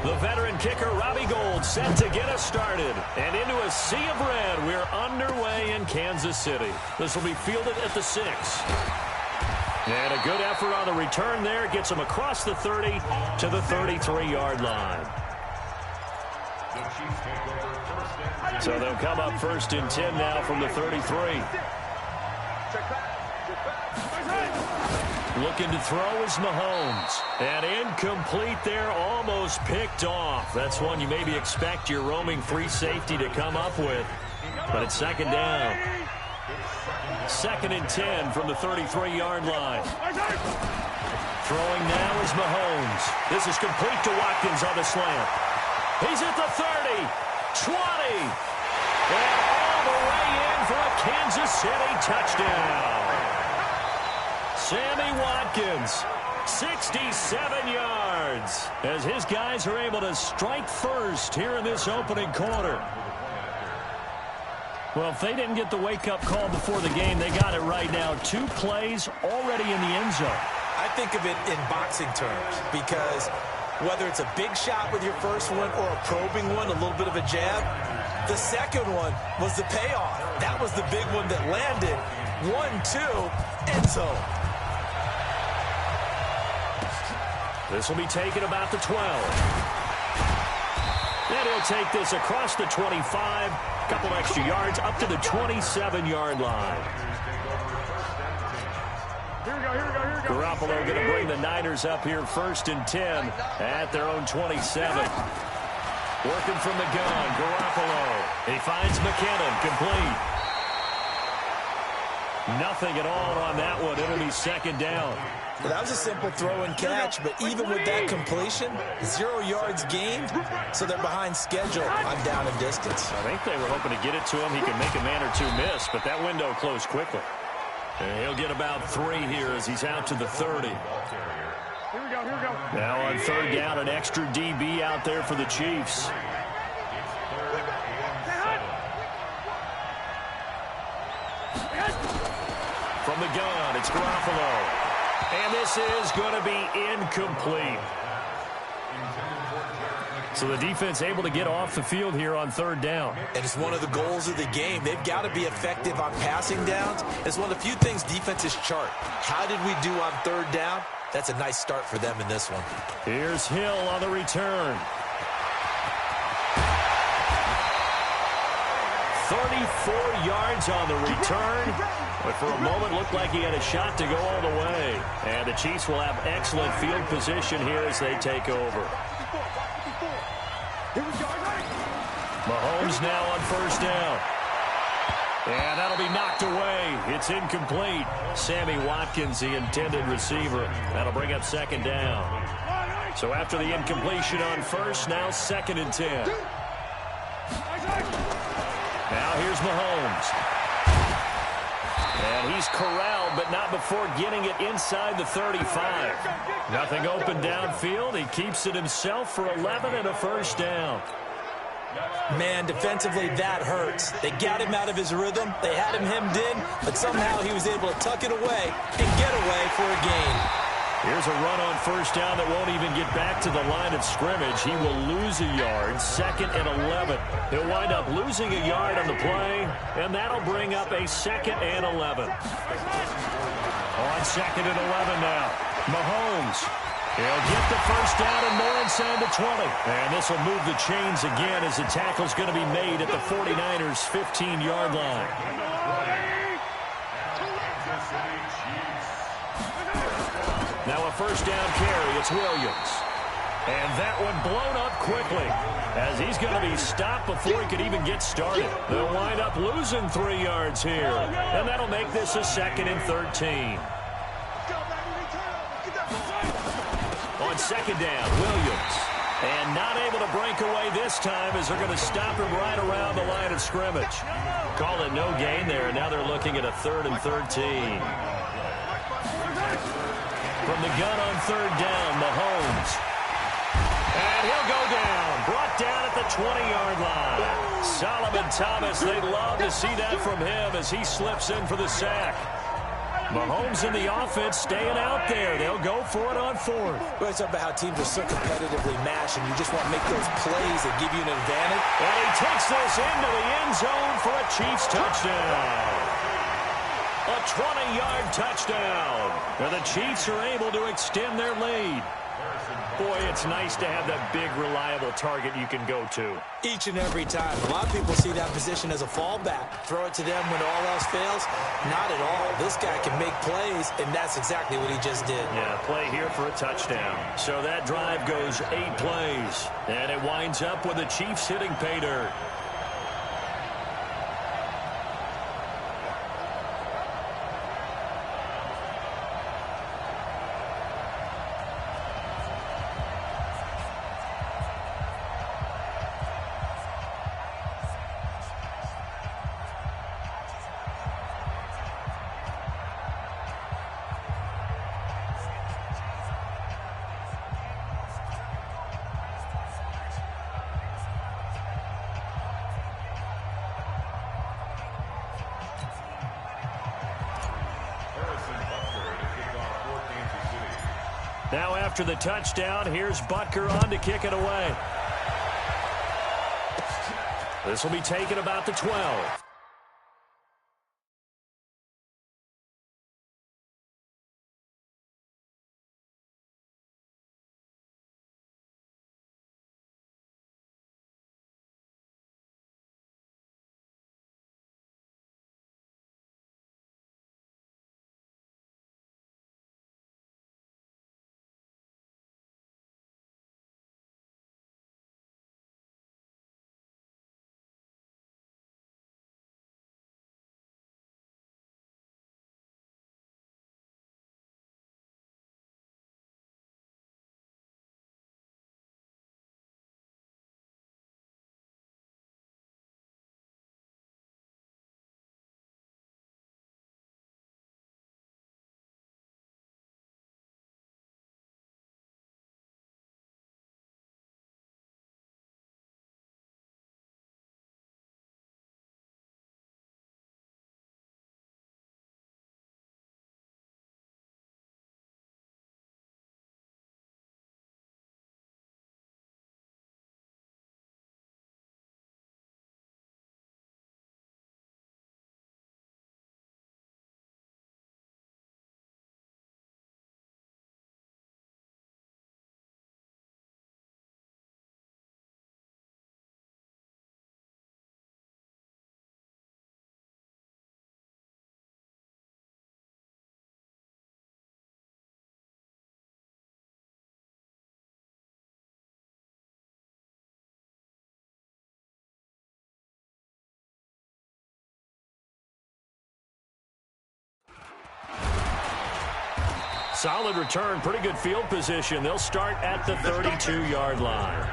The veteran kicker, Robbie Gould, set to get us started. And into a sea of red, we're underway in Kansas City. This will be fielded at the 6. And a good effort on the return there. Gets him across the 30 to the 33-yard line. So they'll come up 1st and 10 now from the 33. Looking to throw is Mahomes. And incomplete there, almost picked off. That's one you maybe expect your roaming free safety to come up with. But it's 2nd down. 2nd and 10 from the 33-yard line. Throwing now is Mahomes. This is complete to Watkins on the slant. He's at the 30, 20, and all the way in for a Kansas City touchdown. Sammy Watkins, 67 yards, as his guys are able to strike first here in this opening quarter. Well, if they didn't get the wake-up call before the game, they got it right now. 2 plays already in the end zone. I think of it in boxing terms because whether it's a big shot with your first one or a probing one, a little bit of a jab, the second one was the payoff. That was the big one that landed. 1-2, end zone. This will be taken about the 12. And he'll take this across the 25. Couple extra yards up to the 27-yard line. Garoppolo going to bring the Niners up here 1st and 10 at their own 27. Working from the gun, Garoppolo. He finds McKinnon, complete. Nothing at all on that one. It'll be 2nd down. Well, that was a simple throw and catch, but even with that completion, 0 yards gained, so they're behind schedule on down and distance. I think they were hoping to get it to him. He could make a man or 2 miss, but that window closed quickly. And he'll get about 3 here as he's out to the 30. Here we go. Now on 3rd down, an extra DB out there for the Chiefs. From the gun, it's Garoppolo. And this is going to be incomplete. So the defense able to get off the field here on 3rd down. And it's one of the goals of the game. They've got to be effective on passing downs. It's one of the few things defenses chart. How did we do on 3rd down? That's a nice start for them in this one. Here's Hill on the return. 34 yards on the return. But for a moment, looked like he had a shot to go all the way. And the Chiefs will have excellent field position here as they take over. Mahomes now on 1st down. And that'll be knocked away. It's incomplete. Sammy Watkins, the intended receiver. That'll bring up 2nd down. So after the incompletion on 1st, now 2nd and 10. Now here's Mahomes. And he's corralled, but not before getting it inside the 35. Nothing open downfield. He keeps it himself for 11 and a 1st down. Man, defensively, that hurts. They got him out of his rhythm. They had him hemmed in, but somehow he was able to tuck it away and get away for a gain. Here's a run on 1st down that won't even get back to the line of scrimmage. He will lose a yard, 2nd and 11. He'll wind up losing a yard on the play, and that'll bring up a 2nd and 11. On 2nd and 11 now, Mahomes. He'll get the 1st down and more inside the 20. And this will move the chains again as the tackle's going to be made at the 49ers' 15-yard line. Now a 1st down carry. It's Williams. And that one blown up quickly as he's going to be stopped before he could even get started. They'll wind up losing 3 yards here. And that'll make this a 2nd and 13. On 2nd down, Williams. And not able to break away this time as they're going to stop him right around the line of scrimmage. Call it no gain there, and now they're looking at a 3rd and 13. From the gun on 3rd down, Mahomes. And he'll go down. Brought down at the 20-yard line. Solomon Thomas, they'd love to see that from him as he slips in for the sack. Mahomes and the offense staying out there. They'll go for it on fourth. Well, it's about how teams are so competitively matched, and you just want to make those plays that give you an advantage. And he takes this into the end zone for a Chiefs touchdown. A 20-yard touchdown. And the Chiefs are able to extend their lead. Boy, it's nice to have that big, reliable target you can go to. Each and every time. A lot of people see that position as a fallback. Throw it to them when all else fails. Not at all. This guy can make plays, and that's exactly what he just did. Yeah, play here for a touchdown. So that drive goes 8 plays. And it winds up with the Chiefs hitting pay dirt. Now after the touchdown, here's Butker on to kick it away. This will be taken about the 12. Solid return, pretty good field position. They'll start at the 32-yard line.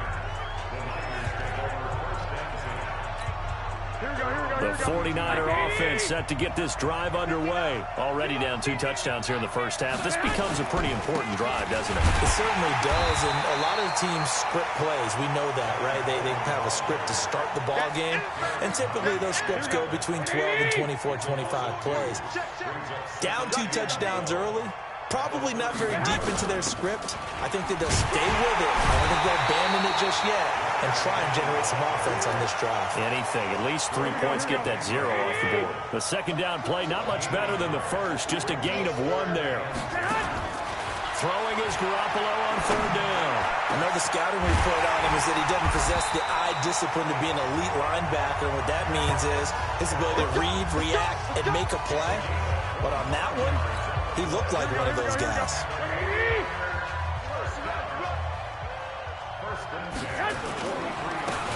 The 49er offense set to get this drive underway. Already down 2 touchdowns here in the first half. This becomes a pretty important drive, doesn't it? It certainly does, and a lot of teams script plays. We know that, right? They have a script to start the ball game, and typically those scripts go between 12 and 24, 25 plays. Down 2 touchdowns early. Probably not very deep into their script. I think that they'll stay with it. I don't think they'll abandon it just yet and try and generate some offense on this drive. Anything. At least 3 points, get that 0 off the board. The second down play, not much better than the first. Just a gain of 1 there. Throwing is Garoppolo on 3rd down. I know the scouting report on him is that he doesn't possess the eye discipline to be an elite linebacker. And what that means is his ability to read, react, and make a play. But on that one, he looked like one of those guys.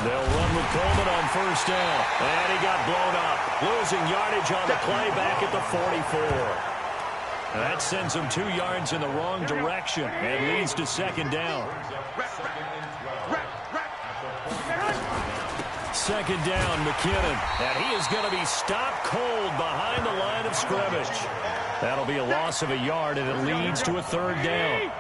They'll run with Coleman on 1st down. And he got blown up. Losing yardage on the play back at the 44. That sends him 2 yards in the wrong direction and leads to 2nd down. 2nd down, McKinnon. And he is going to be stopped cold behind the line of scrimmage. That'll be a loss of a yard, and it leads to a 3rd down.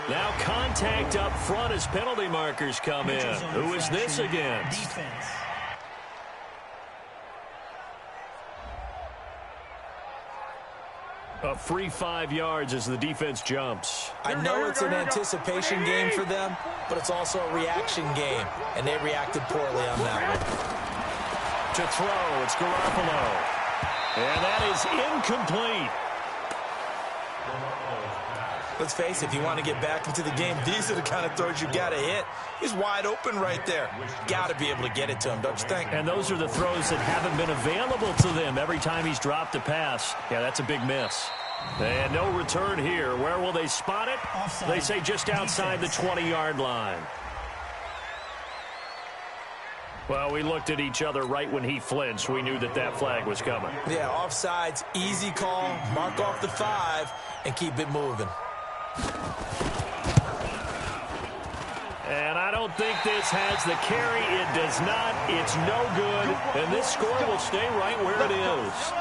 Now contact up front as penalty markers come in. Who is this against? Defense. A free 5 yards as the defense jumps. I know it's an anticipation game for them, but it's also a reaction game, and they reacted poorly on that one. To throw, it's Garoppolo. And that is incomplete. Let's face it, if you want to get back into the game, these are the kind of throws you got to hit. He's wide open right there. Got to be able to get it to him, don't you think? And those are the throws that haven't been available to them every time he's dropped a pass. Yeah, that's a big miss. And no return here. Where will they spot it? Offside. They say just outside the 20-yard line. Well, we looked at each other right when he flinched. We knew that that flag was coming. Yeah, offsides, easy call, mark off the 5, and keep it moving. And I don't think this has the carry. It does not. It's no good. And this score will stay right where it is.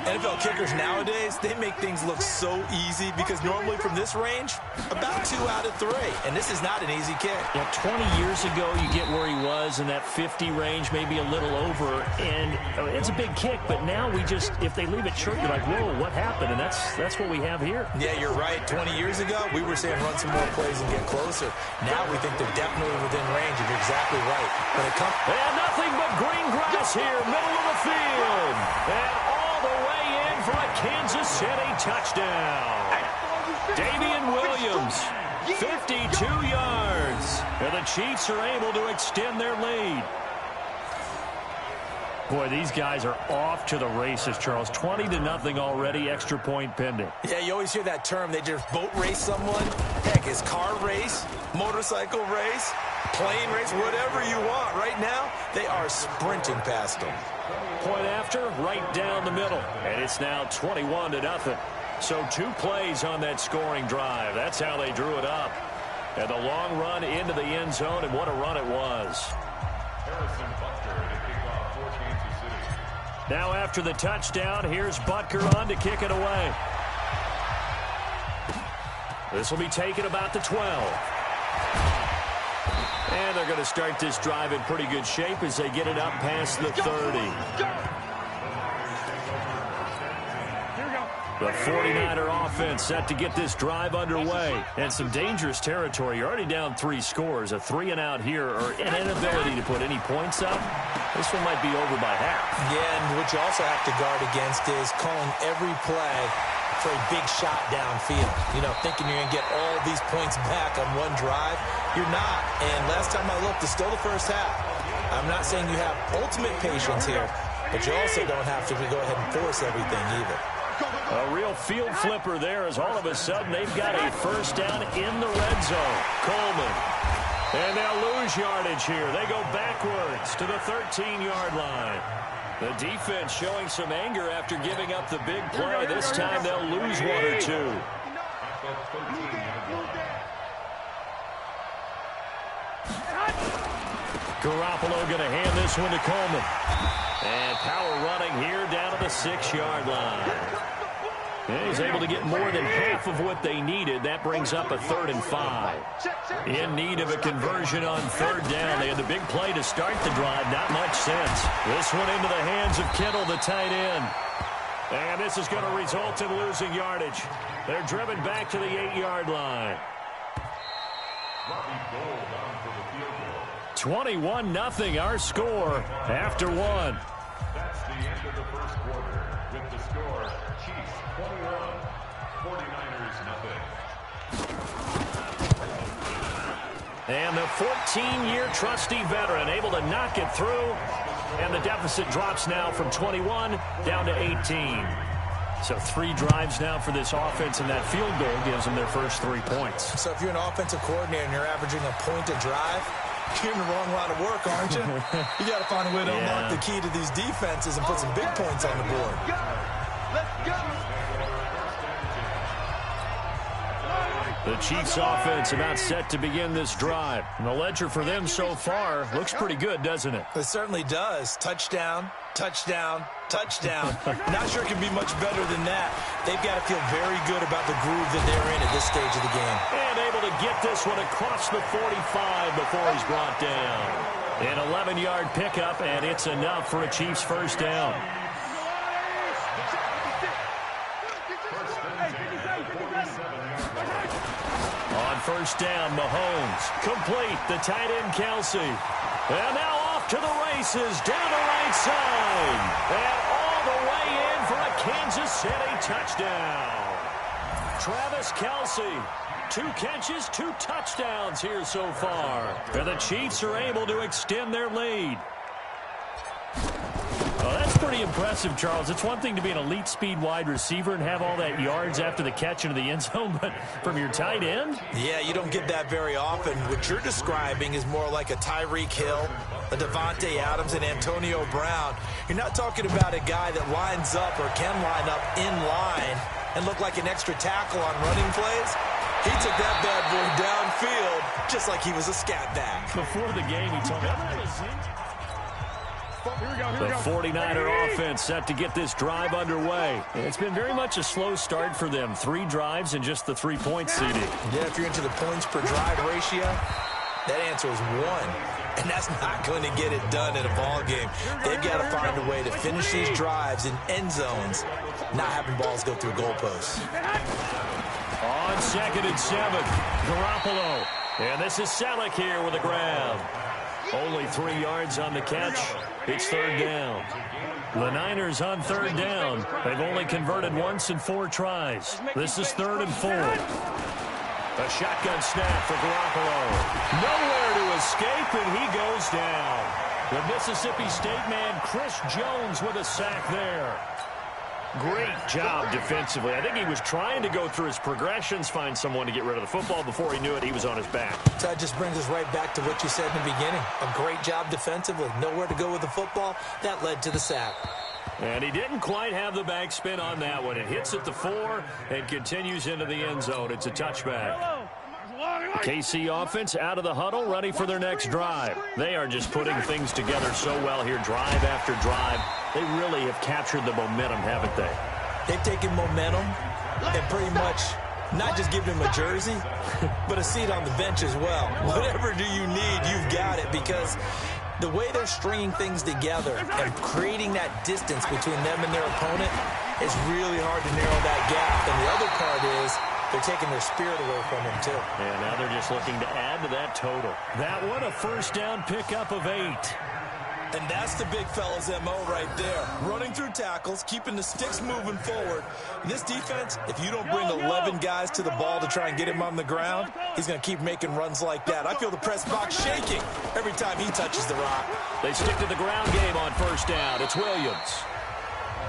NFL kickers nowadays, they make things look so easy because normally from this range, about 2 out of 3. And this is not an easy kick. Yeah, 20 years ago, you get where he was in that 50 range, maybe a little over. And it's a big kick, but now we just, if they leave it short, you're like, whoa, what happened? And that's what we have here. Yeah, you're right. 20 years ago, we were saying run some more plays and get closer. Now we think they're definitely within range, and you're exactly right. When it comes... And nothing but green grass here, middle of the field. And all the way in for a Kansas City touchdown. Damian Williams, 52 yards. And the Chiefs are able to extend their lead. Boy, these guys are off to the races, Charles. 20-0 already, extra point pending. Yeah, you always hear that term. They just boat race someone. Heck, it's car race, motorcycle race, plane race, whatever you want. Right now, they are sprinting past them. Point after, right down the middle. And it's now 21-0. So 2 plays on that scoring drive. That's how they drew it up. And the long run into the end zone, and what a run it was. Now after the touchdown, here's Butker on to kick it away. This will be taken about the 12. And they're going to start this drive in pretty good shape as they get it up past the 30. The 49er offense set to get this drive underway. And some dangerous territory. You're already down 3 scores. A 3-and-out here, or an inability to put any points up. This one might be over by half. Yeah, and what you also have to guard against is calling every play for a big shot downfield. You know, thinking you're going to get all these points back on one drive. You're not. And last time I looked, it's still the first half. I'm not saying you have ultimate patience here, but you also don't have to go ahead and force everything either. A real field flipper there as all of a sudden they've got a first down in the red zone. Coleman. And they'll lose yardage here. They go backwards to the 13-yard line. The defense showing some anger after giving up the big play. This time they'll lose 1 or 2. Garoppolo going to hand this one to Coleman. And power running here down to the 6-yard line. And he's able to get more than half of what they needed. That brings up a 3rd and 5. In need of a conversion on 3rd down. They had the big play to start the drive. Not much sense. This one into the hands of Kittle, the tight end. And this is going to result in losing yardage. They're driven back to the 8-yard line. 21-0 our score after 1. That's the end of the first quarter. With the score, Chiefs 21, 49ers nothing. And the 14-year trusty veteran able to knock it through. And the deficit drops now from 21 down to 18. So 3 drives now for this offense, and that field goal gives them their first 3 points. So if you're an offensive coordinator and you're averaging a point a drive, you're in the wrong line of work, aren't you? You got to find a way to unlock the key to these defenses and put some big points on the board. Let's go. The Chiefs offense about set to begin this drive. And the ledger for them so far looks pretty good, doesn't it? It certainly does. Touchdown, touchdown, touchdown. Not sure it can be much better than that. They've got to feel very good about the groove that they're in at this stage of the game. And able able to get this one across the 45 before he's brought down. An 11-yard pickup, and it's enough for a Chiefs first down. On first down, Mahomes. Complete. The tight end, Kelsey. And now off to the races. Down the right side. And all the way in for a Kansas City touchdown. Travis Kelsey. 2 catches, 2 touchdowns here so far. And the Chiefs are able to extend their lead. Well, that's pretty impressive, Charles. It's one thing to be an elite speed wide receiver and have all that yards after the catch into the end zone, but from your tight end? Yeah, you don't get that very often. What you're describing is more like a Tyreek Hill, a Devontae Adams, and Antonio Brown. You're not talking about a guy that lines up or can line up in line and look like an extra tackle on running plays. He took that bad boy downfield just like he was a scat back. Before the game, he told me, the 49er offense set to get this drive underway. It's been very much a slow start for them. 3 drives and just the 3-point seeding. Yeah, if you're into the points per drive ratio, that answer is 1. And that's not going to get it done in a ball game. They've got to find a way to finish these drives in end zones, not having balls go through goalposts. On 2nd and 7, Garoppolo. And this is Selleck here with the grab. Only 3 yards on the catch. It's 3rd down. The Niners on 3rd down. They've only converted once in 4 tries. This is 3rd and 4. A shotgun snap for Garoppolo. Nowhere to escape, and he goes down. The Mississippi State man, Chris Jones, with a sack there. Great job defensively. I think he was trying to go through his progressions, find someone to get rid of the football. Before he knew it, he was on his back. So that just brings us right back to what you said in the beginning. A great job defensively. Nowhere to go with the football. That led to the sack. And he didn't quite have the backspin on that one. It hits at the 4 and continues into the end zone. It's a touchback. KC offense out of the huddle, ready for their next drive. They are just putting things together so well here, drive after drive. They really have captured the momentum, haven't they? They've taken momentum and pretty much not just given him a jersey, but a seat on the bench as well. Whatever do you need, you've got it, because the way they're stringing things together and creating that distance between them and their opponent is really hard to narrow that gap. And the other part is they're taking their spirit away from him, too. And now they're just looking to add to that total. That one, a first down pickup of 8. And that's the big fella's MO right there. Running through tackles, keeping the sticks moving forward. This defense, if you don't bring 11 guys to the ball to try and get him on the ground, he's going to keep making runs like that. I feel the press box shaking every time he touches the rock. They stick to the ground game on first down. It's Williams.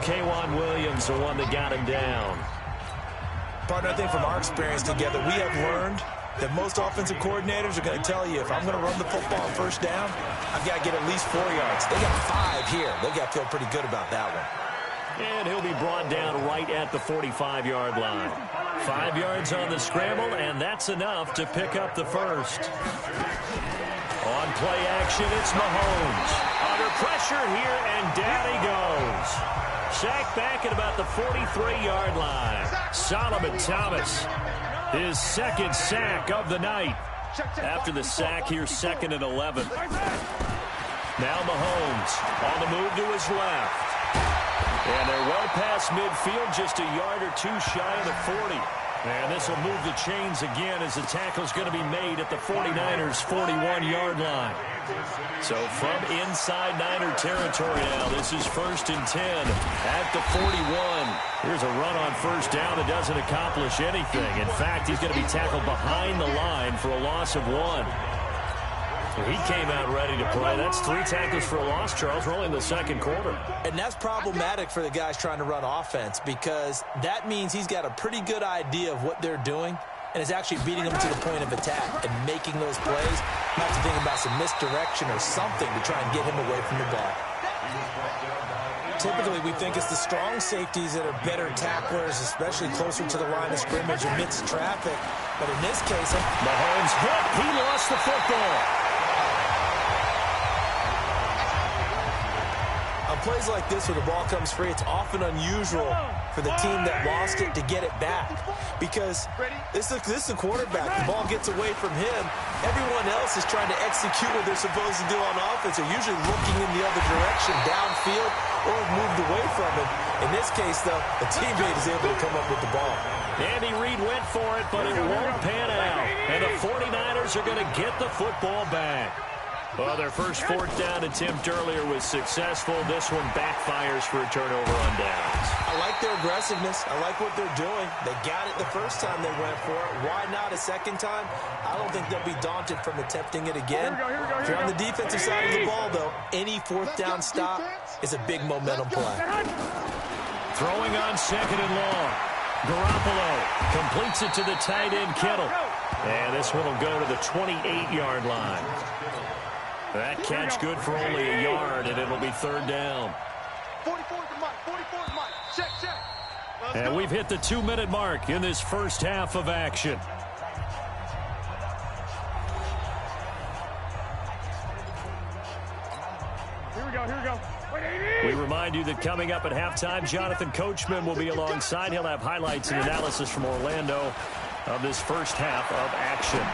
K'Wan Williams, the one that got him down. Partner, I think from our experience together, we have learned that most offensive coordinators are going to tell you, if I'm going to run the football on first down, I've got to get at least 4 yards. They got 5 here. They've got to feel pretty good about that one. And he'll be brought down right at the 45-yard line. 5 yards on the scramble, and that's enough to pick up the first. On play action, it's Mahomes. Under pressure here, and down he goes. Sacked back at about the 43-yard line. Solomon Thomas, his 2nd sack of the night. After the sack here, 2nd and 11. Now Mahomes on the move to his left. And they're well past midfield, just a yard or 2 shy of the 40. And this will move the chains again as the tackle's going to be made at the 49ers' 41-yard line. So from inside Niner territory now, this is 1st and 10 at the 41. Here's a run on first down that doesn't accomplish anything. In fact, he's going to be tackled behind the line for a loss of 1. He came out ready to play. That's 3 tackles for a loss, Charles. We're only in the 2nd quarter. And that's problematic for the guys trying to run offense, because that means he's got a pretty good idea of what they're doing and is actually beating them to the point of attack and making those plays. Not to think about some misdirection or something to try and get him away from the ball. Typically, we think it's the strong safeties that are better tacklers, especially closer to the line of scrimmage amidst traffic. But in this case, Mahomes hit. He lost the football. plays like this where the ball comes free, it's often unusual for the team that lost it to get it back. Because this is a quarterback. The ball gets away from him. Everyone else is trying to execute what they're supposed to do on offense. They're usually looking in the other direction, downfield, or have moved away from him. In this case, though, a teammate is able to come up with the ball. Andy Reid went for it, but it won't pan out. And the 49ers are going to get the football back. Well, their first fourth down attempt earlier was successful. This one backfires for a turnover on downs. I like their aggressiveness. I like what they're doing. They got it the first time they went for it. Why not a second time? I don't think they'll be daunted from attempting it again. If you're on the defensive side of the ball, though, any fourth down stop is a big momentum play. Throwing on second and long. Garoppolo completes it to the tight end, Kittle. And this one will go to the 28-yard line. That catch good for only a yard, and it'll be third down. 44 is the mark. 44 is the mark. Check, check. And we've hit the 2-minute mark in this first half of action. Here we go, here we go. We remind you that coming up at halftime, Jonathan Coachman will be alongside. He'll have highlights and analysis from Orlando of this first half of action.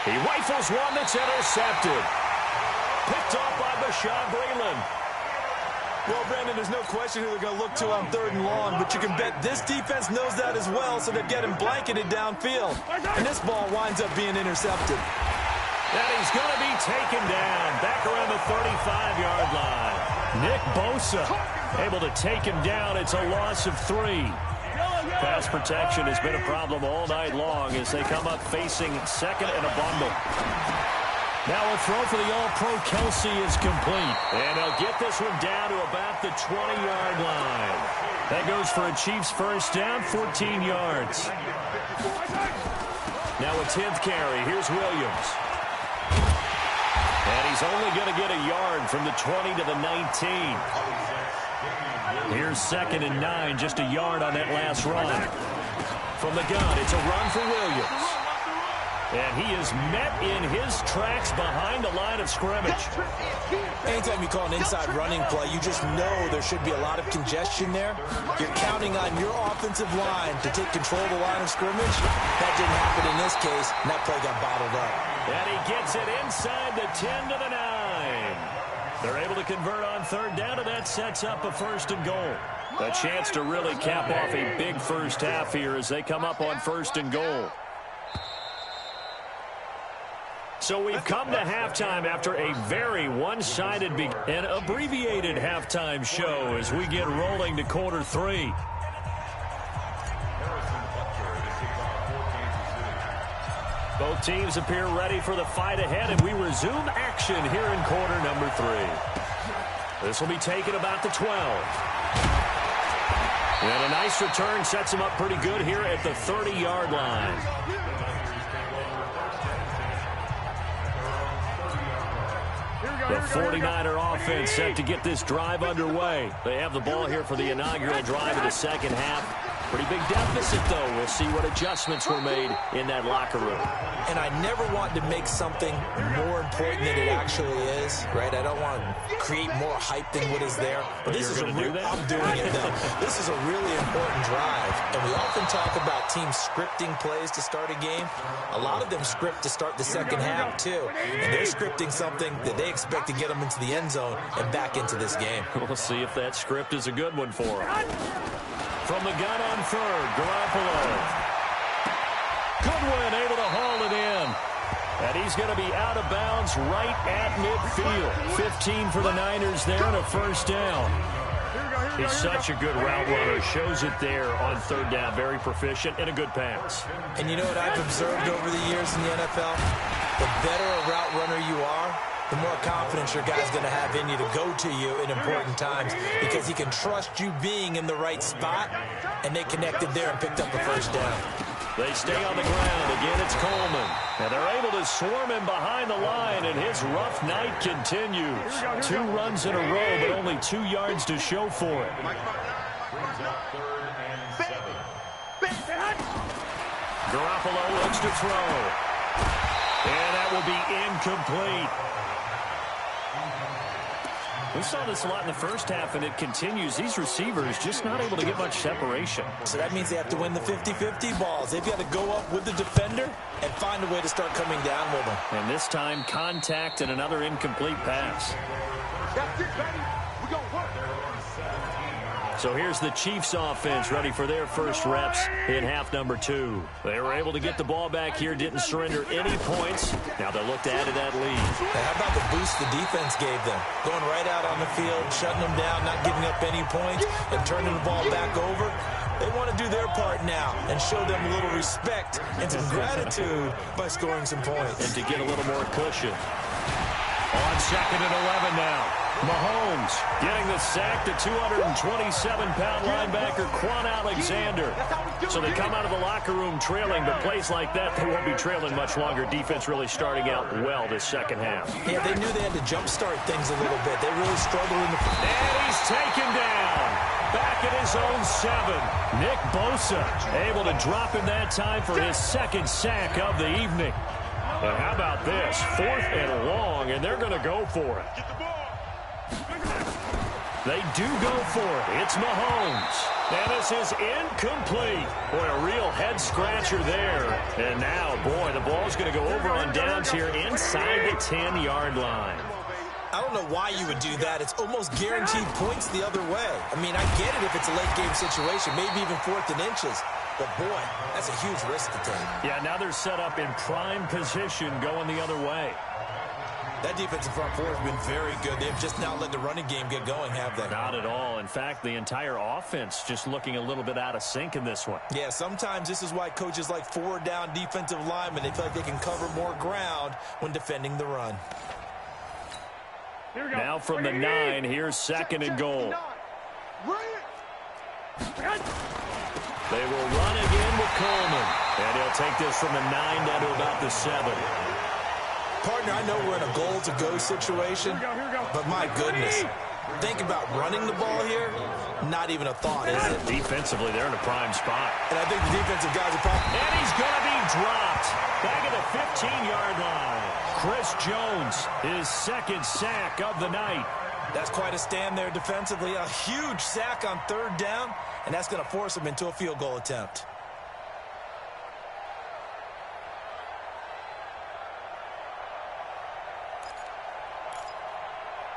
He rifles one that's intercepted. Picked off by Bashaud Breeland. Well, Brandon, there's no question who they're going to look to on third and long, but you can bet this defense knows that as well, so they're getting blanketed downfield. And this ball winds up being intercepted. And he's going to be taken down back around the 35-yard line. Nick Bosa able to take him down. It's a loss of 3. Pass protection has been a problem all night long as they come up facing second and a bundle. Now a throw for the All-Pro Kelsey is complete. And they'll get this one down to about the 20-yard line. That goes for a Chiefs first down, 14 yards. Now a 10th carry. Here's Williams. And he's only going to get a yard from the 20 to the 19. Here's second and 9, just a yard on that last run. From the gun, it's a run for Williams. And he is met in his tracks behind the line of scrimmage. Anytime you call an inside running play, you just know there should be a lot of congestion there. You're counting on your offensive line to take control of the line of scrimmage. That didn't happen in this case, and that play got bottled up. And he gets it inside the 10 to the 9. They're able to convert on third down, and that sets up a first and goal. A chance to really cap off a big first half here as they come up on first and goal. So we've come to halftime after a very one-sided and abbreviated halftime show as we get rolling to quarter 3. Both teams appear ready for the fight ahead, and we resume action here in quarter number 3. This will be taken about the 12. And a nice return sets him up pretty good here at the 30-yard line. The 49er offense set to get this drive underway. They have the ball here for the inaugural drive of the second half. Pretty big deficit, though. We'll see what adjustments were made in that locker room. And I never want to make something more important than it actually is, right? I don't want to create more hype than what is there. But this is I'm doing it, though. This is a really important drive. And we often talk about teams scripting plays to start a game. A lot of them script to start the second half, too. And they're scripting something that they expect to get them into the end zone and back into this game. We'll see if that script is a good one for them. From the gun on third, Garoppolo. Goodwin able to haul it in. And he's going to be out of bounds right at midfield. 15 for the Niners there and a first down. He's such a good route runner. Shows it there on third down. Very proficient and a good pass. And you know what I've observed over the years in the NFL? The better a route runner you are, the more confidence your guy's going to have in you to go to you in important times because he can trust you being in the right spot, and they connected there and picked up a first down. They stay on the ground. Again, it's Coleman. And they're able to swarm him behind the line, and his rough night continues. 2 runs in a row, but only 2 yards to show for it. Garoppolo looks to throw. And that will be incomplete. We saw this a lot in the first half, and it continues. These receivers just not able to get much separation. So that means they have to win the 50-50 balls. They've got to go up with the defender and find a way to start coming down with them. And this time, contact and another incomplete pass. That's it, baby. We're going to work. So here's the Chiefs offense ready for their first reps in half number 2. They were able to get the ball back here, didn't surrender any points. Now they'll look to add to that lead. Now, how about the boost the defense gave them? Going right out on the field, shutting them down, not giving up any points, and turning the ball back over. They want to do their part now and show them a little respect and some gratitude by scoring some points. And to get a little more cushion. On 2nd and 11 now. Mahomes getting the sack to 227-pound linebacker Quan Alexander. So they come out of the locker room trailing, but plays like that, they won't be trailing much longer. Defense really starting out well this second half. Yeah, they knew they had to jumpstart things a little bit. They really struggled in the... And he's taken down. Back at his own 7. Nick Bosa able to drop in that time for his second sack of the evening. And how about this? 4th and long, and they're going to go for it. They do go for it. It's Mahomes. And this is incomplete. Boy, a real head-scratcher there. And now, boy, the ball's going to go over on downs here inside the 10-yard line. I don't know why you would do that. It's almost guaranteed points the other way. I mean, I get it if it's a late-game situation, maybe even 4th and inches. But, boy, that's a huge risk to take. Yeah, now they're set up in prime position going the other way. That defensive front four has been very good. They've just not let the running game get going, have they? Not at all. In fact, the entire offense just looking a little bit out of sync in this one. Yeah, sometimes this is why coaches like forward-down defensive linemen, they feel like they can cover more ground when defending the run. Now from the 9, here's 2nd and goal. They will run again with Coleman. And he'll take this from the 9 down to about the 7. Partner, I know we're in a goal-to-go situation, but my goodness, think about running the ball here, not even a thought, is it? Defensively, they're in a prime spot. And I think the defensive guys are probably... And he's going to be dropped. Back at the 15-yard line. Chris Jones, his 2nd sack of the night. That's quite a stand there defensively. A huge sack on 3rd down, and that's going to force him into a field goal attempt.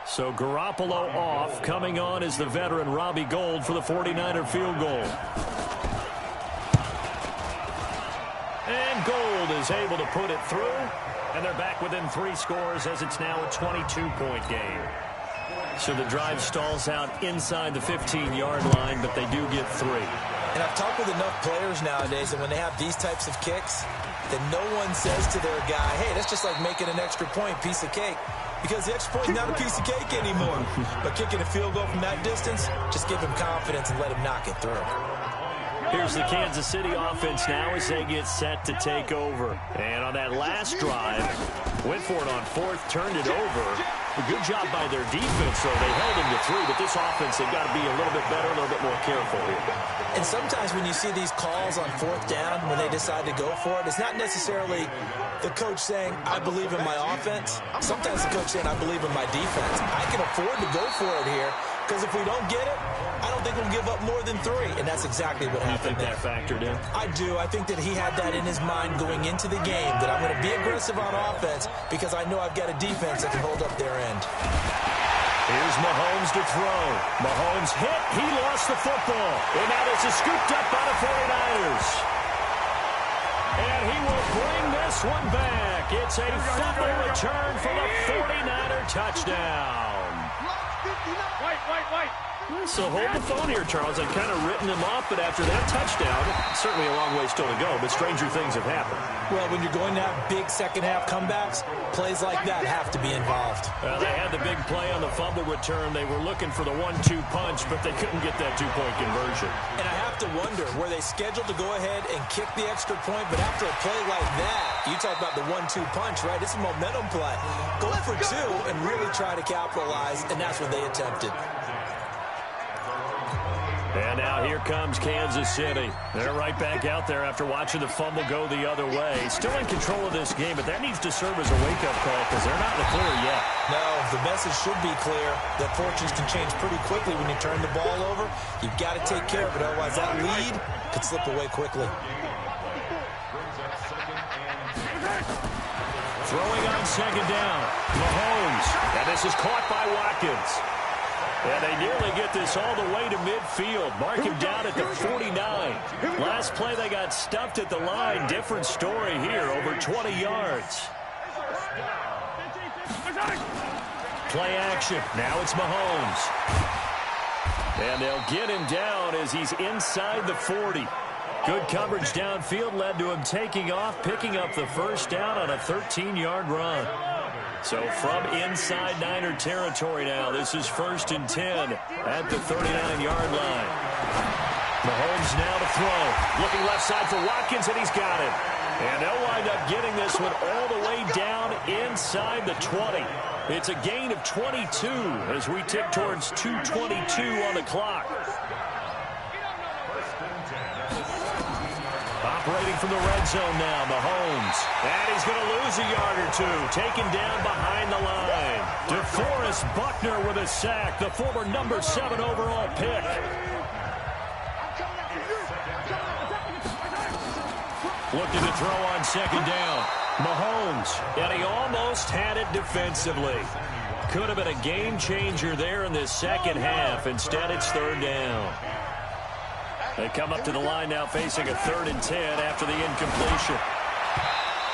So Garoppolo off. Coming on is the veteran Robbie Gould for the 49er field goal. And Gould is able to put it through. And they're back within 3 scores as it's now a 22-point game. So the drive stalls out inside the 15-yard line, but they do get 3. And I've talked with enough players nowadays that when they have these types of kicks, that no one says to their guy, hey, that's just like making an extra point, piece of cake. Because the extra point is not a piece of cake anymore. But kicking a field goal from that distance, just give him confidence and let him knock it through. Here's the Kansas City offense now as they get set to take over. And on that last drive, went for it on 4th, turned it over. A good job by their defense, though. They held him to 3, but this offense, they've got to be a little bit better, a little bit more careful here. And sometimes when you see these calls on 4th down, when they decide to go for it, it's not necessarily the coach saying, I believe in my offense. Sometimes the coach saying, I believe in my defense. I can afford to go for it here, because if we don't get it, I don't think we'll give up more than 3. And that's exactly what happened there. You think that factored in? I do. I think that he had that in his mind going into the game, that I'm going to be aggressive on offense because I know I've got a defense that can hold up their end. Here's Mahomes to throw. Mahomes hit. He lost the football. And now this is scooped up by the 49ers. And he will bring this one back. It's a fumble return for the 49er touchdown. Wait. So hold the phone here, Charles. I've kind of written him off, but after that touchdown, certainly a long way still to go, but stranger things have happened. Well, when you're going to have big second-half comebacks, plays like that have to be involved. Well, they had the big play on the fumble return. They were looking for the 1-2 punch, but they couldn't get that 2-point conversion. And I have to wonder, were they scheduled to go ahead and kick the extra point, but after a play like that, you talk about the 1-2 punch, right? It's a momentum play. Go for 2 and really try to capitalize, and that's what they attempted. And now here comes Kansas City. They're right back out there after watching the fumble go the other way. Still in control of this game, but that needs to serve as a wake-up call because they're not in the clear yet. No, the message should be clear that fortunes can change pretty quickly when you turn the ball over. You've got to take care of it, otherwise that lead could slip away quickly. Throwing on second down, Mahomes. And this is caught by Watkins. And they nearly get this all the way to midfield. Mark him down at the 49. Last play, they got stuffed at the line. Different story here, over 20 yards. Play action. Now it's Mahomes. And they'll get him down as he's inside the 40. Good coverage downfield led to him taking off, picking up the first down on a 13-yard run. So from inside Niner territory now, this is 1st and 10 at the 39-yard line. Mahomes now to throw. Looking left side for Watkins, and he's got it. And they'll wind up getting this one all the way down inside the 20. It's a gain of 22 as we tick towards 2:22 on the clock. Operating from the red zone now, Mahomes. And he's going to lose a yard or two. Taken down behind the line. DeForest Buckner with a sack, the former number 7 overall pick. Looking to throw on second down. Mahomes, and he almost had it defensively. Could have been a game changer there in this second half. Instead, it's 3rd down. They come up to the line now facing a 3rd and 10 after the incompletion.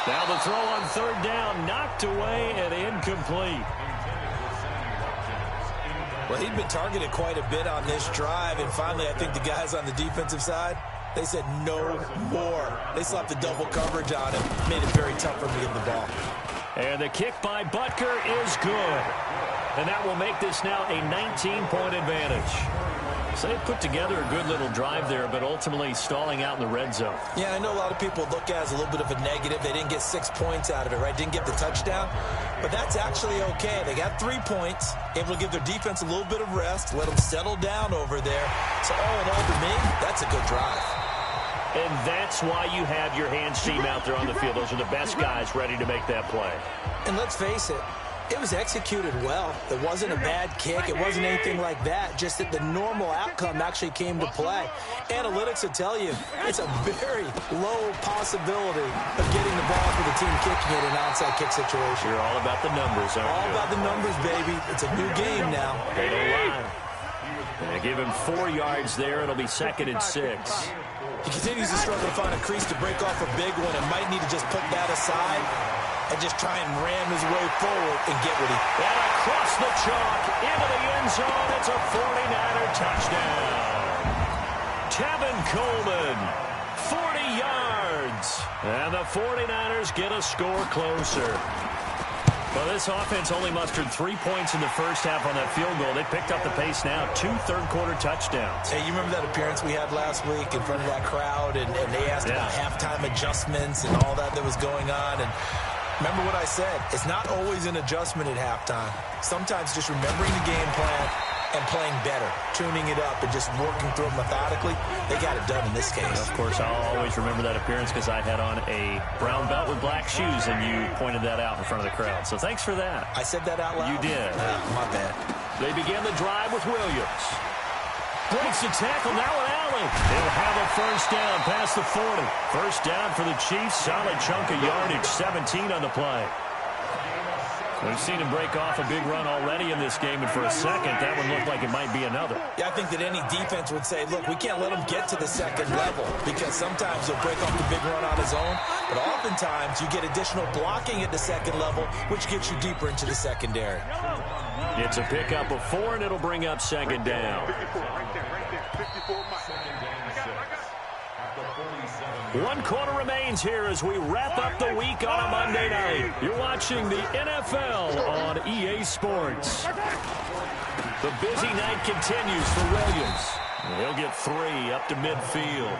Now the throw on 3rd down, knocked away and incomplete. Well, he'd been targeted quite a bit on this drive, and finally I think the guys on the defensive side, they said no more. They slapped the double coverage on him, made it very tough for him to get the ball. And the kick by Butker is good. And that will make this now a 19-point advantage. So they put together a good little drive there, but ultimately stalling out in the red zone. Yeah, I know a lot of people look at it as a little bit of a negative. They didn't get 6 points out of it, right? Didn't get the touchdown. But that's actually okay. They got 3 points, able to give their defense a little bit of rest, let them settle down over there. So all in all, to me, that's a good drive. And that's why you have your hands team out there on the field. Those are the best guys ready to make that play. And let's face it, it was executed well. It wasn't a bad kick. It wasn't anything like that. Just that the normal outcome actually came to play. Analytics will tell you it's a very low possibility of getting the ball for the team kicking it in an onside kick situation. You're all about the numbers, aren't you? All about the numbers, baby. It's a new game now. They don't lie. They give him 4 yards there. It'll be 2nd and 6. He continues to struggle to find a crease to break off a big one and might need to just put that aside and just try and ram his way forward and get what he... And across the chalk, into the end zone, it's a 49er touchdown. Tevin Coleman, 40 yards. And the 49ers get a score closer. Well, this offense only mustered 3 points in the first half on that field goal. They picked up the pace now. 2 third-quarter touchdowns. Hey, you remember that appearance we had last week in front of that crowd, and they asked about halftime adjustments and all that was going on, and remember what I said. It's not always an adjustment at halftime. Sometimes just remembering the game plan and playing better, tuning it up and just working through it methodically. They got it done in this case. Of course, I'll always remember that appearance because I had on a brown belt with black shoes, and you pointed that out in front of the crowd. So thanks for that. I said that out loud? You did. My bad. They begin the drive with Williams. Breaks the tackle, now with Allen. He'll have a first down past the 40. First down for the Chiefs. Solid chunk of yardage, 17 on the play. We've seen him break off a big run already in this game, and for a second, that one looked like it might be another. Yeah, I think that any defense would say, look, we can't let him get to the second level because sometimes he'll break off the big run on his own, but oftentimes you get additional blocking at the second level, which gets you deeper into the secondary. It's a pickup of 4, and it'll bring up second down. 1 quarter remains here as we wrap up the week on a Monday night. You're watching the NFL on EA Sports. The busy night continues for Williams. He'll get 3 up to midfield.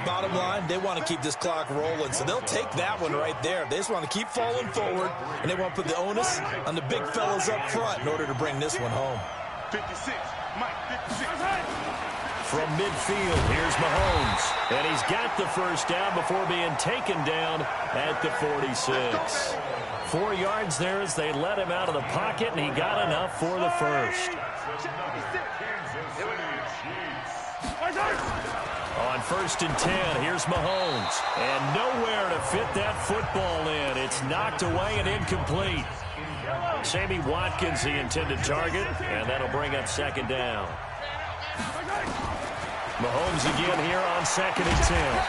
Bottom line, they want to keep this clock rolling, so they'll take that one right there. They just want to keep falling forward, and they want to put the onus on the big fellas up front in order to bring this one home. 56, Mike, 56. from midfield. Here's Mahomes. And he's got the first down before being taken down at the 46. 4 yards there as they let him out of the pocket, and he got enough for the first. On 1st and 10, here's Mahomes. And nowhere to fit that football in. It's knocked away and incomplete. Sammy Watkins, the intended target, and that'll bring up 2nd down. Mahomes again here on 2nd and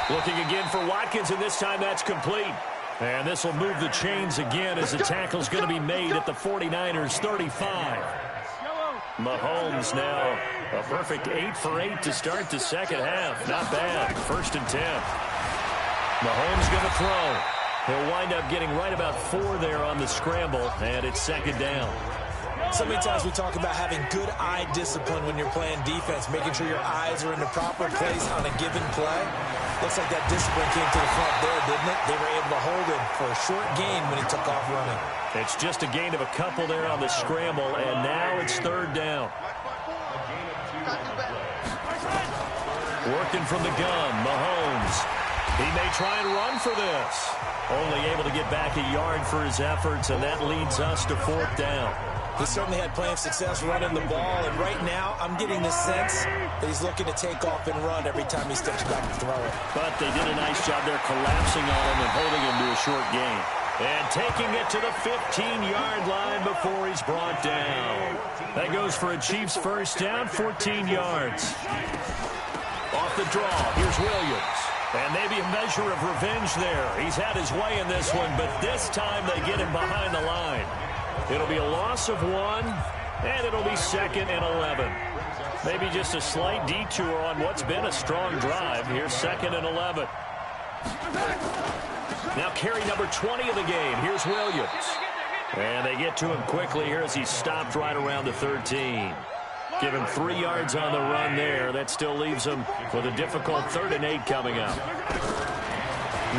10. Looking again for Watkins, and this time that's complete. And this will move the chains again as the tackle's going to be made at the 49ers 35. Mahomes now a perfect 8 for 8 to start the second half. Not bad. 1st and 10. Mahomes going to throw. He'll wind up getting right about 4 there on the scramble, and it's 2nd down. So many times we talk about having good eye discipline when you're playing defense, making sure your eyes are in the proper place on a given play. Looks like that discipline came to the front there, didn't it? They were able to hold him for a short gain when he took off running. It's just a gain of a couple there on the scramble, and now it's 3rd down. Working from the gun, Mahomes. He may try and run for this. Only able to get back a yard for his efforts, and that leads us to 4th down. He certainly had plenty of success running the ball, and right now I'm getting the sense that he's looking to take off and run every time he steps back to throw it. But they did a nice job there collapsing on him and holding him to a short gain. And taking it to the 15-yard line before he's brought down. That goes for a Chiefs first down, 14 yards. Off the draw, here's Williams. And maybe a measure of revenge there. He's had his way in this one, but this time they get him behind the line. It'll be a loss of 1, and it'll be 2nd and 11. Maybe just a slight detour on what's been a strong drive. Here's 2nd and 11. Now carry number 20 of the game. Here's Williams. And they get to him quickly here as he's stopped right around the 13. Give him 3 yards on the run there. That still leaves him with a difficult 3rd and 8 coming up.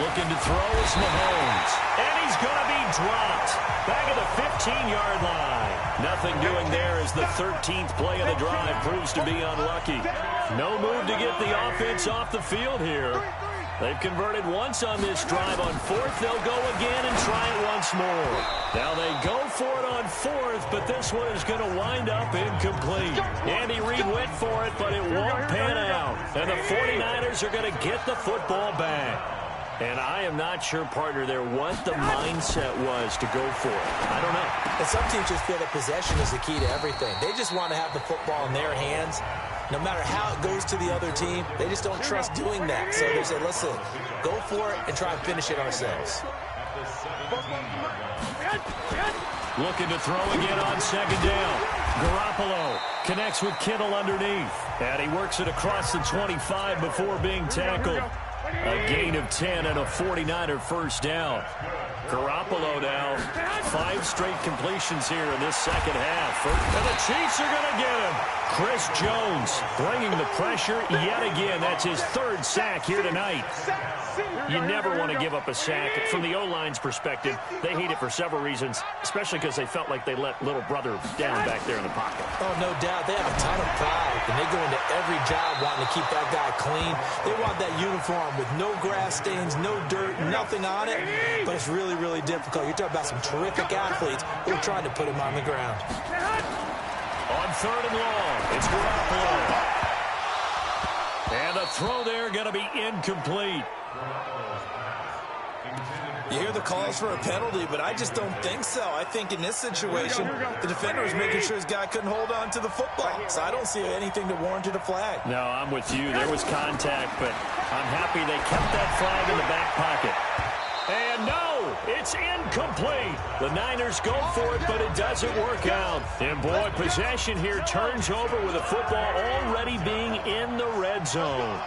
Looking to throw is Mahomes. And he's going to be dropped. Back at the 15-yard line. Nothing doing there as the 13th play of the drive proves to be unlucky. No move to get the offense off the field here. They've converted once on this drive. On 4th, they'll go again and try it once more. Now they go for it on 4th, but this one is going to wind up incomplete. Andy Reid went for it, but it won't pan out. And the 49ers are going to get the football back. And I am not sure, partner, there what the mindset was to go for it. I don't know. And some teams just feel that possession is the key to everything. They just want to have the football in their hands. No matter how it goes to the other team, they just don't trust doing that. So they say, listen, go for it and try and finish it ourselves. Looking to throw again on 2nd down. Garoppolo connects with Kittle underneath. And he works it across the 25 before being tackled. A gain of 10 and a 49er first down. Garoppolo now, 5 straight completions here in this second half. And the Chiefs are going to get him. Chris Jones bringing the pressure yet again. That's his 3rd sack here tonight. You never want to give up a sack. From the O-line's perspective, they hate it for several reasons, especially because they felt like they let little brother down back there in the pocket. Oh, no doubt. They have a ton of pride, and they go into every job wanting to keep that guy clean. They want that uniform with no grass stains, no dirt, nothing on it, but it's really, really difficult. You're talking about some terrific athletes who are trying to put him on the ground. On 3rd and long, it's Garoppolo. And the throw there going to be incomplete. You hear the calls for a penalty, but I just don't think so. I think in this situation, the defender was making sure his guy couldn't hold on to the football. So I don't see anything that warranted a flag. No, I'm with you. There was contact, but I'm happy they kept that flag in the back pocket. And no, it's incomplete. The Niners go for it, but it doesn't work out. And boy, possession here turns over with the football already being in the red zone.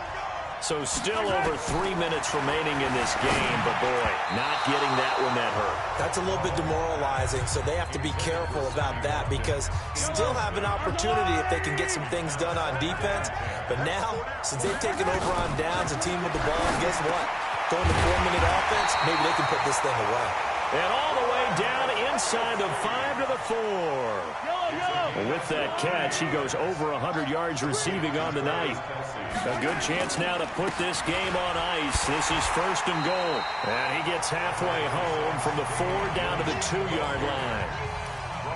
So still over 3 minutes remaining in this game, but boy, not getting that one that hurt. That's a little bit demoralizing, so they have to be careful about that because still have an opportunity if they can get some things done on defense. But now, since they've taken over on downs, a team with the ball, guess what? Going to 4-minute offense, maybe they can put this thing away. And all the way down inside the 5 to the 4. Well, with that catch, he goes over 100 yards receiving on the night. A good chance now to put this game on ice. This is 1st and goal. And he gets halfway home from the 4 down to the 2-yard line.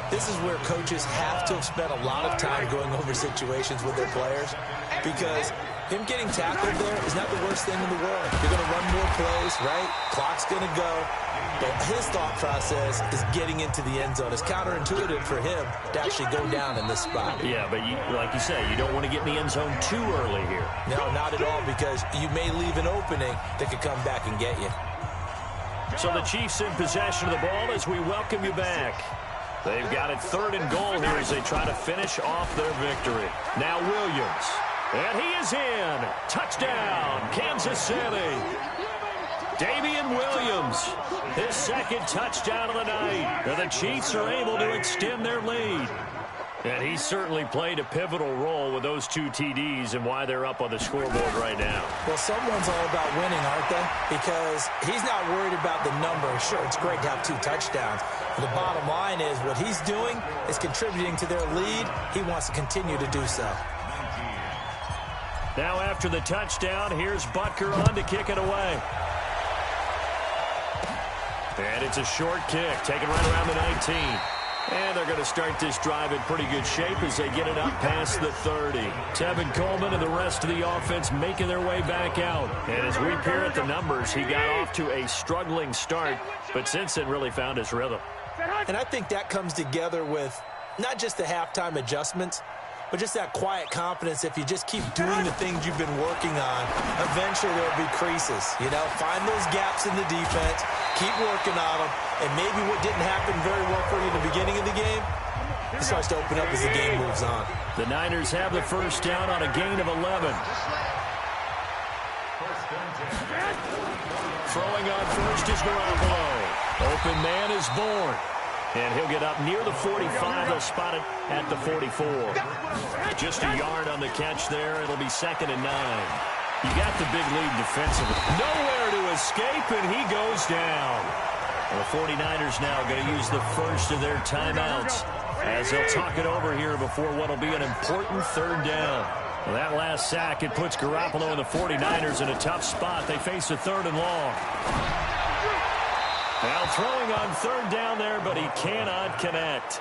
This is where coaches have to have spent a lot of time going over situations with their players, because him getting tackled there is not the worst thing in the world. You're going to run more plays, right? Clock's going to go. But his thought process is getting into the end zone. It's counterintuitive for him to actually go down in this spot. Yeah, but like you say, you don't want to get in the end zone too early here. No, not at all, because you may leave an opening that could come back and get you. So the Chiefs in possession of the ball as we welcome you back. They've got it 3rd and goal here as they try to finish off their victory. Now Williams. And he is in. Touchdown, Kansas City. Damian Williams, his 2nd touchdown of the night. And the Chiefs are able to extend their lead. And he certainly played a pivotal role with those 2 TDs and why they're up on the scoreboard right now. Well, someone's all about winning, aren't they? Because he's not worried about the number. Sure, it's great to have 2 touchdowns. But the bottom line is what he's doing is contributing to their lead. He wants to continue to do so. Now after the touchdown, here's Butker on to kick it away. And it's a short kick, taken right around the 19. And they're going to start this drive in pretty good shape as they get it up past the 30. Tevin Coleman and the rest of the offense making their way back out. And as we peer at the numbers, he got off to a struggling start, but since then really found his rhythm. And I think that comes together with not just the halftime adjustments, but just that quiet confidence. If you just keep doing the things you've been working on, eventually there'll be creases. You know, find those gaps in the defense, keep working on them, and maybe what didn't happen very well for you in the beginning of the game, it starts to open up as the game moves on. The Niners have the 1st down on a gain of 11. Throwing on first is Garoppolo. Open man is Bourne. And he'll get up near the 45. They'll spot it at the 44. Just a yard on the catch there. It'll be 2nd and 9. You got the big lead defensively. Nowhere to escape, and he goes down. Well, the 49ers now going to use the first of their timeouts as they'll talk it over here before what will be an important 3rd down. Well, that last sack, it puts Garoppolo and the 49ers in a tough spot. They face a 3rd and long. Now throwing on 3rd down there, but he cannot connect.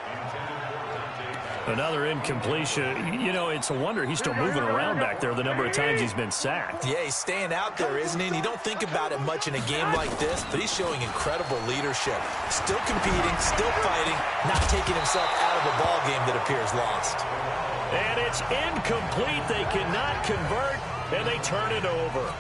Another incompletion. You know, it's a wonder he's still moving around back there the number of times he's been sacked. Yeah, he's staying out there, isn't he? And you don't think about it much in a game like this, but he's showing incredible leadership. Still competing, still fighting, not taking himself out of a ball game that appears lost. And it's incomplete. They cannot convert, and they turn it over.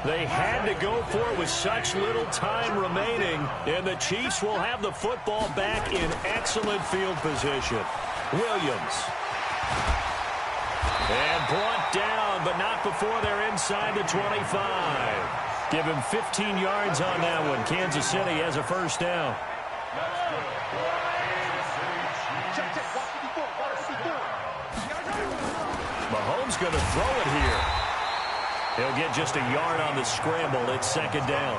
They had to go for it with such little time remaining, and the Chiefs will have the football back in excellent field position. Williams. And brought down, but not before they're inside the 25. Give him 15 yards on that one. Kansas City has a 1st down. Mahomes going to throw it here. He'll get just a yard on the scramble. It's 2nd down.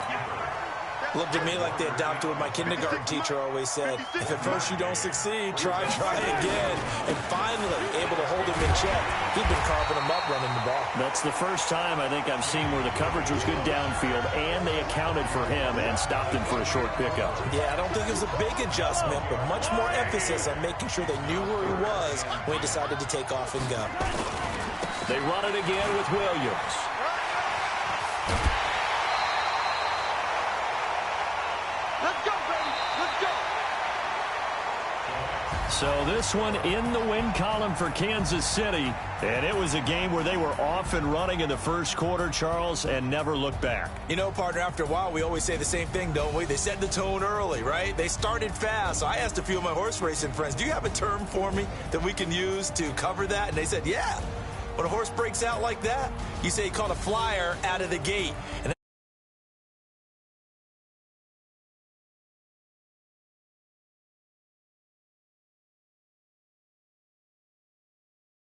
Looked at me like they adopted what my kindergarten teacher always said. If at first you don't succeed, try again. And finally, able to hold him in check. He'd been carving him up running the ball. That's the first time I think I've seen where the coverage was good downfield, and they accounted for him and stopped him for a short pickup. Yeah, I don't think it was a big adjustment, but much more emphasis on making sure they knew where he was when he decided to take off and go. They run it again with Williams. Let's go, baby. Let's go. So this one in the win column for Kansas City. And it was a game where they were off and running in the 1st quarter, Charles, and never looked back. You know, partner, after a while, we always say the same thing, don't we? They set the tone early, right? They started fast. So I asked a few of my horse racing friends, do you have a term for me that we can use to cover that? And they said, yeah. When a horse breaks out like that, you say he caught a flyer out of the gate. And